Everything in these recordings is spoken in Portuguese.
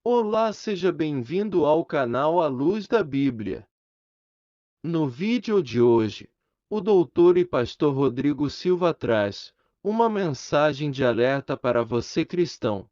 Olá, seja bem-vindo ao canal A Luz da Bíblia. No vídeo de hoje, o doutor e pastor Rodrigo Silva traz uma mensagem de alerta para você cristão.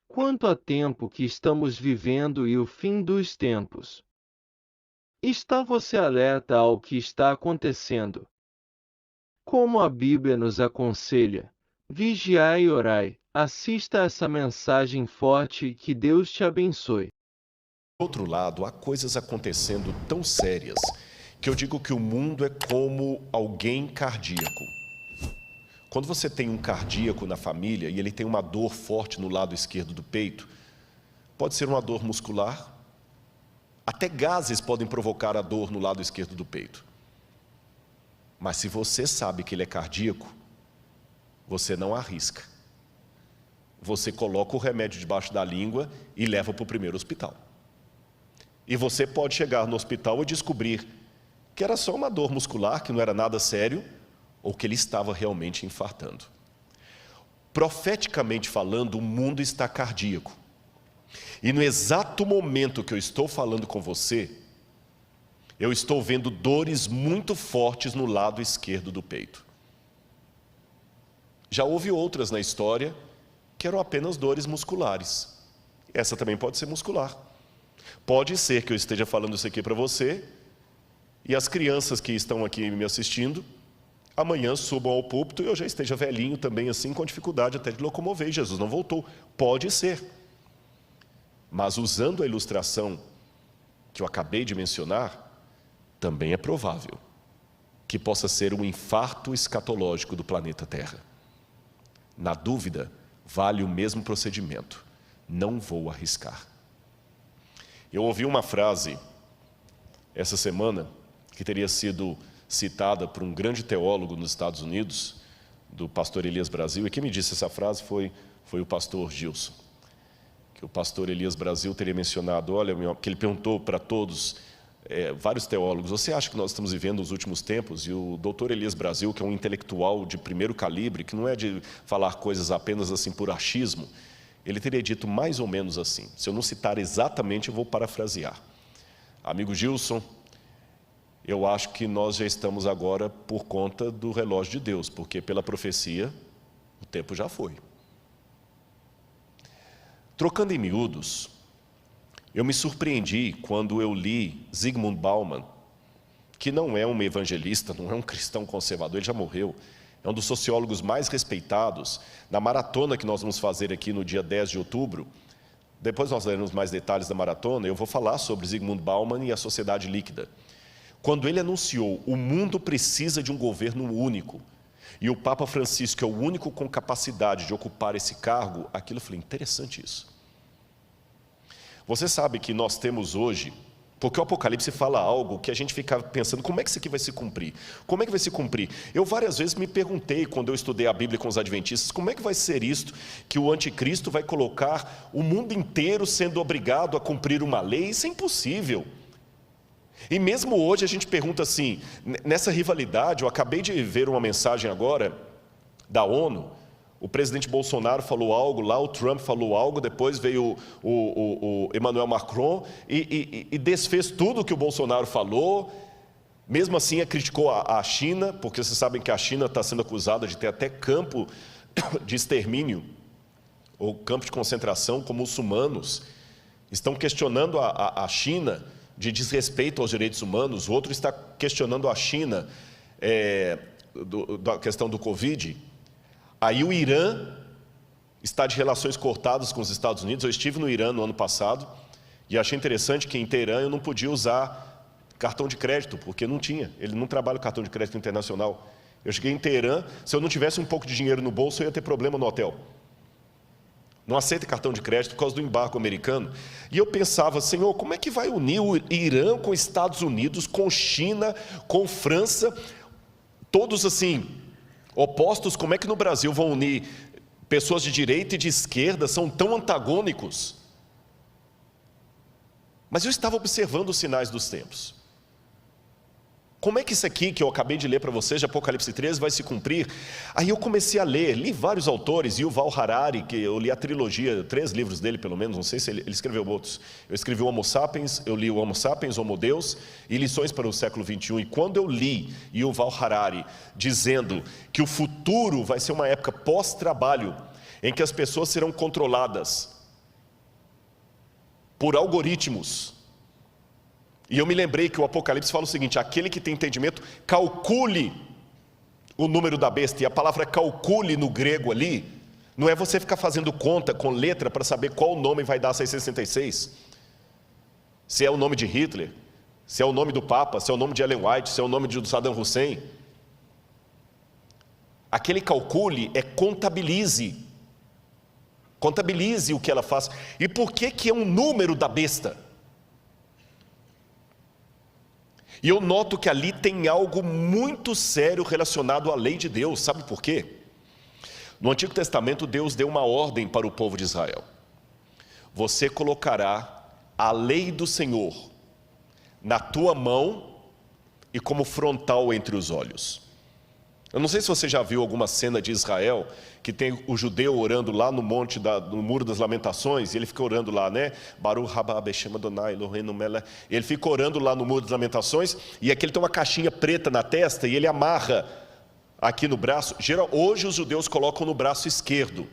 Quanto a tempo que estamos vivendo e o fim dos tempos. Está você alerta ao que está acontecendo? Como a Bíblia nos aconselha, vigiai e orai. Assista essa mensagem forte e que Deus te abençoe. Por outro lado, há coisas acontecendo tão sérias que eu digo que o mundo é como alguém cardíaco. Quando você tem um cardíaco na família e ele tem uma dor forte no lado esquerdo do peito, pode ser uma dor muscular, até gases podem provocar a dor no lado esquerdo do peito. Mas se você sabe que ele é cardíaco, você não arrisca. Você coloca o remédio debaixo da língua e leva para o primeiro hospital. E você pode chegar no hospital e descobrir que era só uma dor muscular, que não era nada sério, ou que ele estava realmente infartando. Profeticamente falando, o mundo está cardíaco. E no exato momento que eu estou falando com você, eu estou vendo dores muito fortes no lado esquerdo do peito. Já houve outras na história que eram apenas dores musculares. Essa também pode ser muscular. Pode ser que eu esteja falando isso aqui para você e as crianças que estão aqui me assistindo, amanhã subam ao púlpito e eu já esteja velhinho também assim, com dificuldade até de locomover, e Jesus não voltou. Pode ser. Mas usando a ilustração que eu acabei de mencionar, também é provável que possa ser um infarto escatológico do planeta Terra. Na dúvida, vale o mesmo procedimento. Não vou arriscar. Eu ouvi uma frase essa semana que teria sido citada por um grande teólogo nos Estados Unidos, do pastor Elias Brasil, e quem me disse essa frase foi o pastor Gilson. Que o pastor Elias Brasil teria mencionado, olha, que ele perguntou para todos, vários teólogos, você acha que nós estamos vivendo os últimos tempos? E o doutor Elias Brasil, que é um intelectual de primeiro calibre, que não é de falar coisas apenas assim por achismo, ele teria dito mais ou menos assim. Se eu não citar exatamente, eu vou parafrasear. Amigo Gilson, eu acho que nós já estamos agora por conta do relógio de Deus, porque pela profecia, o tempo já foi. Trocando em miúdos, eu me surpreendi quando eu li Zygmunt Bauman, que não é um evangelista, não é um cristão conservador, ele já morreu. É um dos sociólogos mais respeitados. Na maratona que nós vamos fazer aqui no dia 10 de outubro, depois nós daremos mais detalhes da maratona, eu vou falar sobre Zygmunt Bauman e a sociedade líquida. Quando ele anunciou, o mundo precisa de um governo único, e o Papa Francisco é o único com capacidade de ocupar esse cargo, aquilo eu falei, interessante isso. Você sabe que nós temos hoje, porque o Apocalipse fala algo que a gente fica pensando, como é que isso aqui vai se cumprir? Como é que vai se cumprir? Eu várias vezes me perguntei, quando eu estudei a Bíblia com os adventistas, como é que vai ser isto, que o anticristo vai colocar o mundo inteiro sendo obrigado a cumprir uma lei? Isso é impossível. E mesmo hoje a gente pergunta assim, nessa rivalidade, eu acabei de ver uma mensagem agora da ONU, o presidente Bolsonaro falou algo, lá o Trump falou algo, depois veio o Emmanuel Macron e desfez tudo o que o Bolsonaro falou, mesmo assim criticou a China, porque vocês sabem que a China está sendo acusada de ter até campo de extermínio, ou campo de concentração com muçulmanos, estão questionando a China de desrespeito aos direitos humanos, o outro está questionando a China da questão do Covid. Aí o Irã está de relações cortadas com os Estados Unidos. Eu estive no Irã no ano passado e achei interessante que em Teherã eu não podia usar cartão de crédito, porque não tinha, ele não trabalha com cartão de crédito internacional. Eu cheguei em Teherã, se eu não tivesse um pouco de dinheiro no bolso, eu ia ter problema no hotel. Não aceita cartão de crédito por causa do embargo americano. E eu pensava, Senhor, como é que vai unir o Irã com os Estados Unidos, com China, com França, todos assim opostos? Como é que no Brasil vão unir pessoas de direita e de esquerda, são tão antagônicos? Mas eu estava observando os sinais dos tempos. Como é que isso aqui que eu acabei de ler para vocês, de Apocalipse 13, vai se cumprir? Aí eu comecei a ler, li vários autores, Yuval Harari, que eu li a trilogia, 3 livros dele pelo menos, não sei se ele escreveu outros. Eu escrevi o Homo Sapiens, eu li o Homo Sapiens, Homo Deus e Lições para o Século XXI. E quando eu li Yuval Harari dizendo que o futuro vai ser uma época pós-trabalho, em que as pessoas serão controladas por algoritmos, e eu me lembrei que o Apocalipse fala o seguinte: aquele que tem entendimento, calcule o número da besta. E a palavra calcule no grego ali, não é você ficar fazendo conta com letra para saber qual nome vai dar 666. Se é o nome de Hitler, se é o nome do Papa, se é o nome de Ellen White, se é o nome de Saddam Hussein. Aquele calcule é contabilize. Contabilize o que ela faz. E por que é um número da besta? E eu noto que ali tem algo muito sério relacionado à lei de Deus. Sabe por quê? No Antigo Testamento, Deus deu uma ordem para o povo de Israel: você colocará a lei do Senhor na tua mão e como frontal entre os olhos. Eu não sei se você já viu alguma cena de Israel, que tem o judeu orando lá no monte, no Muro das Lamentações, e ele fica orando lá, né? Baruch haba Beshem Adonai Eloheinu melech. Ele fica orando lá no Muro das Lamentações, e aqui ele tem uma caixinha preta na testa, e ele amarra aqui no braço. Hoje os judeus colocam no braço esquerdo.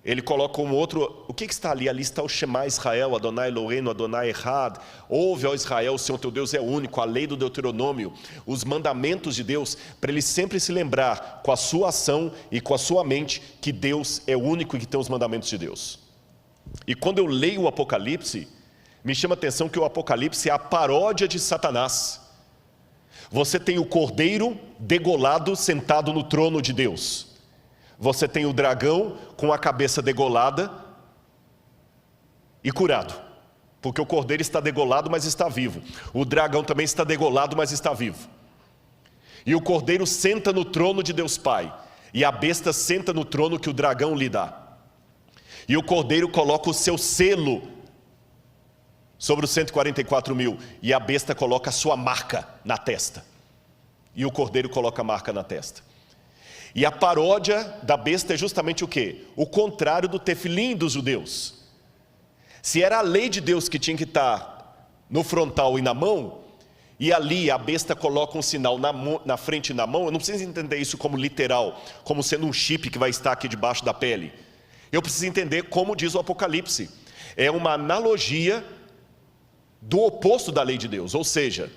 Ele coloca um outro. O que está ali? Ali está o Shema Israel, Adonai Eloheinu, Adonai Echad. Ouve, ó Israel, o Senhor teu Deus é único, a lei do Deuteronômio, os mandamentos de Deus, para ele sempre se lembrar com a sua ação e com a sua mente que Deus é único e que tem os mandamentos de Deus. E quando eu leio o Apocalipse, me chama a atenção que o Apocalipse é a paródia de Satanás. Você tem o cordeiro degolado sentado no trono de Deus. Você tem o dragão com a cabeça degolada e curado, porque o cordeiro está degolado, mas está vivo. O dragão também está degolado, mas está vivo. E o cordeiro senta no trono de Deus Pai, e a besta senta no trono que o dragão lhe dá. E o cordeiro coloca o seu selo sobre os 144 mil, e a besta coloca a sua marca na testa. E o cordeiro coloca a marca na testa. E a paródia da besta é justamente o quê? O contrário do tefilim dos judeus. Se era a lei de Deus que tinha que estar no frontal e na mão, e ali a besta coloca um sinal na frente e na mão, eu não preciso entender isso como literal, como sendo um chip que vai estar aqui debaixo da pele. Eu preciso entender como diz o Apocalipse. É uma analogia do oposto da lei de Deus, ou seja,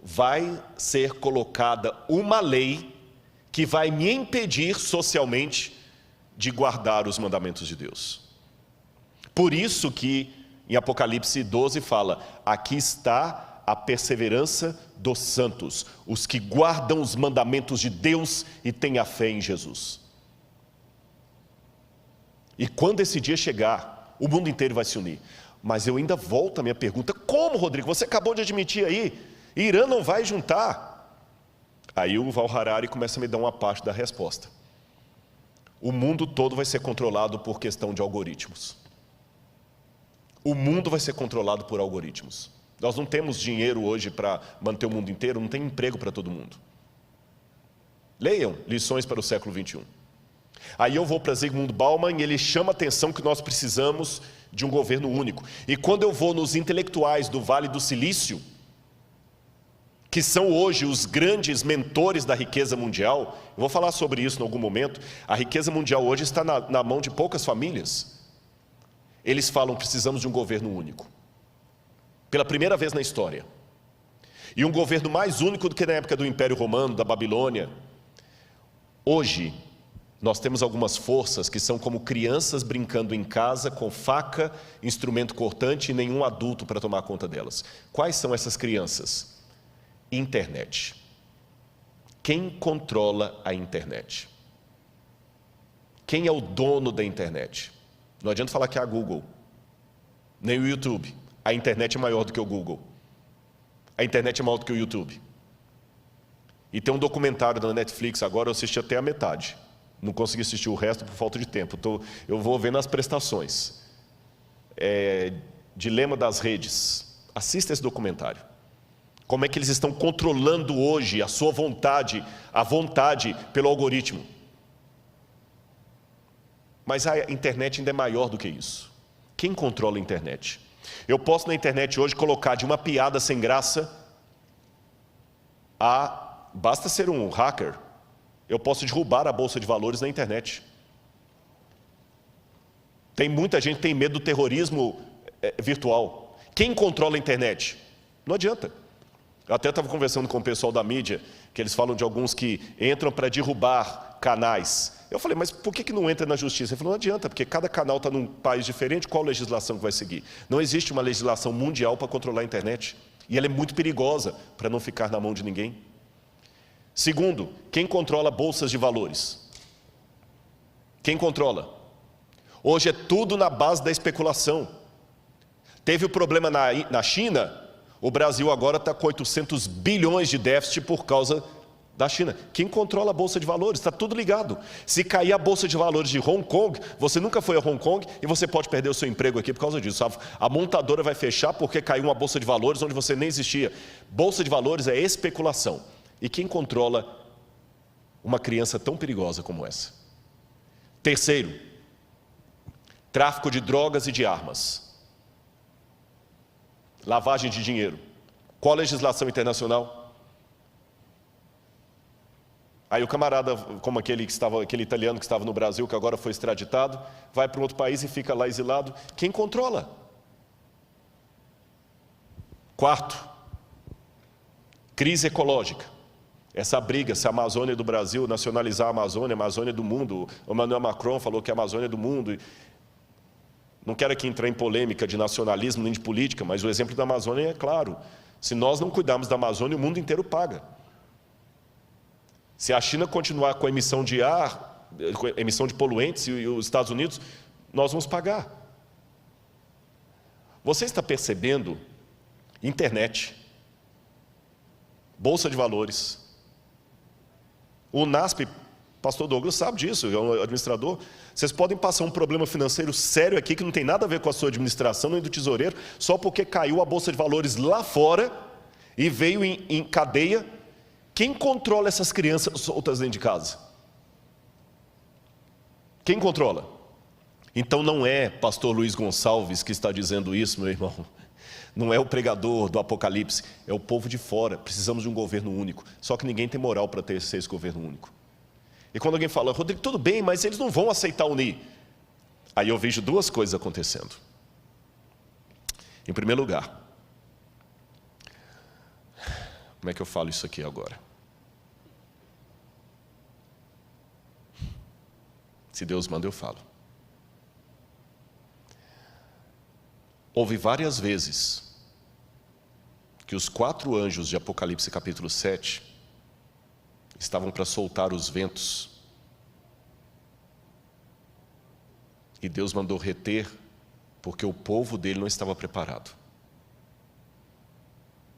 vai ser colocada uma lei que vai me impedir socialmente de guardar os mandamentos de Deus. Por isso que em Apocalipse 12 fala: aqui está a perseverança dos santos, os que guardam os mandamentos de Deus e têm a fé em Jesus. E quando esse dia chegar, o mundo inteiro vai se unir. Mas eu ainda volto à minha pergunta: como, Rodrigo? Você acabou de admitir aí, Irã não vai juntar. Aí o Yuval Harari começa a me dar uma parte da resposta. O mundo todo vai ser controlado por questão de algoritmos. O mundo vai ser controlado por algoritmos. Nós não temos dinheiro hoje para manter o mundo inteiro, não tem emprego para todo mundo. Leiam Lições para o Século XXI. Aí eu vou para Zygmunt Bauman e ele chama a atenção que nós precisamos de um governo único. E quando eu vou nos intelectuais do Vale do Silício, que são hoje os grandes mentores da riqueza mundial, eu vou falar sobre isso em algum momento. A riqueza mundial hoje está na mão de poucas famílias. Eles falam: precisamos de um governo único. Pela primeira vez na história. E um governo mais único do que na época do Império Romano, da Babilônia. Hoje, nós temos algumas forças que são como crianças brincando em casa com faca, instrumento cortante e nenhum adulto para tomar conta delas. Quais são essas crianças? Internet. Quem controla a internet? Quem é o dono da internet? Não adianta falar que é a Google, nem o YouTube. A internet é maior do que o Google. A internet é maior do que o YouTube. E tem um documentário da Netflix agora, eu assisti até a metade. Não consegui assistir o resto por falta de tempo. Eu vou vendo as prestações. Dilema das redes. Assista esse documentário. Como é que eles estão controlando hoje a sua vontade, a vontade pelo algoritmo. Mas a internet ainda é maior do que isso. Quem controla a internet? Eu posso na internet hoje colocar de uma piada sem graça a... Basta ser um hacker. Eu posso derrubar a bolsa de valores na internet. Tem muita gente que tem medo do terrorismo virtual. Quem controla a internet? Não adianta. Eu até estava conversando com o pessoal da mídia, que eles falam de alguns que entram para derrubar canais. Eu falei, mas por que não entra na justiça? Ele falou, não adianta, porque cada canal está num país diferente, qual legislação que vai seguir? Não existe uma legislação mundial para controlar a internet. E ela é muito perigosa para não ficar na mão de ninguém. Segundo, quem controla bolsas de valores? Quem controla? Hoje é tudo na base da especulação. Teve o problema na China, o Brasil agora está com 800 bilhões de déficit por causa da China. Quem controla a Bolsa de Valores? Está tudo ligado. Se cair a Bolsa de Valores de Hong Kong, você nunca foi a Hong Kong e você pode perder o seu emprego aqui por causa disso. A montadora vai fechar porque caiu uma Bolsa de Valores onde você nem existia. Bolsa de Valores é especulação. E quem controla uma criança tão perigosa como essa? Terceiro, tráfico de drogas e de armas. Lavagem de dinheiro. Qual a legislação internacional? Aí o camarada, como aquele italiano que estava no Brasil, que agora foi extraditado, vai para um outro país e fica lá exilado. Quem controla? Quarto, crise ecológica. Essa briga, se a Amazônia do Brasil nacionalizar a Amazônia do mundo. O Emmanuel Macron falou que a Amazônia é do mundo. Não quero aqui entrar em polêmica de nacionalismo nem de política, mas o exemplo da Amazônia é claro. Se nós não cuidarmos da Amazônia, o mundo inteiro paga. Se a China continuar com a emissão de ar, com a emissão de poluentes e os Estados Unidos, nós vamos pagar. Você está percebendo? Internet, Bolsa de Valores, o NASP, pastor Douglas sabe disso, é um administrador. Vocês podem passar um problema financeiro sério aqui, que não tem nada a ver com a sua administração, nem do tesoureiro, só porque caiu a Bolsa de Valores lá fora e veio em cadeia. Quem controla essas crianças soltas dentro de casa? Quem controla? Então não é pastor Luiz Gonçalves que está dizendo isso, meu irmão. Não é o pregador do Apocalipse, é o povo de fora. Precisamos de um governo único. Só que ninguém tem moral para ter esse governo único. E quando alguém fala, Rodrigo, tudo bem, mas eles não vão aceitar unir. Aí eu vejo duas coisas acontecendo. Em primeiro lugar, como é que eu falo isso aqui agora? Se Deus manda, eu falo. Houve várias vezes que os 4 anjos de Apocalipse capítulo 7 estavam para soltar os ventos. E Deus mandou reter, porque o povo dele não estava preparado.